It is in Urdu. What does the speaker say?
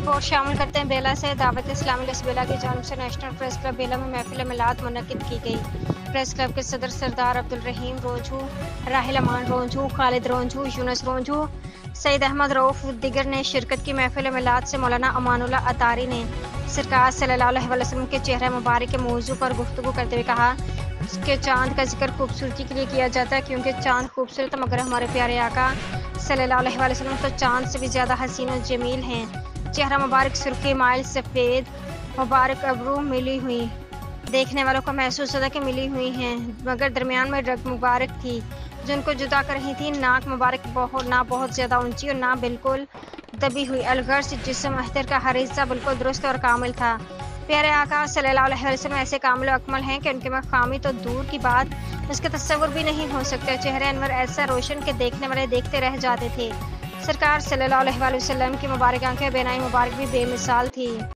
رپورٹ شامل کرتے ہیں بیلا سے۔ دعوت اسلامی لسبیلا کی جانب سے نیشنل پریس کلب بیلا میں محفل میلاد منعقد کی گئی۔ پریس کلب کے صدر سردار عبدالرحیم رونجھو، راحل امان رونجھو، خالد رونجھو، یونس رونجھو، سعید احمد رؤف دیگر نے شرکت کی۔ محفل میلاد سے مولانا امان اللہ اطاری نے سرکار صلی اللہ علیہ وسلم کے چہرہ مبارک کے موضوع پر گفتگو کرتے ہوئے کہا کہ چاند کا ذکر خوبصورتی کے لیے کیا جاتا ہے، کیونکہ چاند خوبصورت، مگر ہمارے پیارے آقا صلی اللہ علیہ وسلم تو چاند سے بھی زیادہ حسین و جمیل ہیں۔ چہرہ مبارک سرخی مائل سفید مبارک ابرو ملی ہوئی، دیکھنے والوں کو محسوس ہوتا کہ ملی ہوئی ہیں، مگر درمیان میں رگ مبارک تھی جو ان کو جدا کر رہی تھی۔ ناک مبارک نہ بہت زیادہ اونچی اور نہ بالکل دبی ہوئی، الغرض جسم اختر کا ہر حصہ بالکل درست اور کامل تھا۔ پیارے آقا صلی اللہ علیہ وسلم ایسے کامل و اکمل ہیں کہ ان کے میں خامی تو دور کی بات، اس کا تصور بھی نہیں ہو سکتا۔ چہرہ انور ایسا روشن کہ دیکھنے والے دیکھتے رہ جاتے تھے۔ سرکار صلی اللہ علیہ وسلم کی مبارک آنکھیں بینائی مبارک بھی بے مثال تھی۔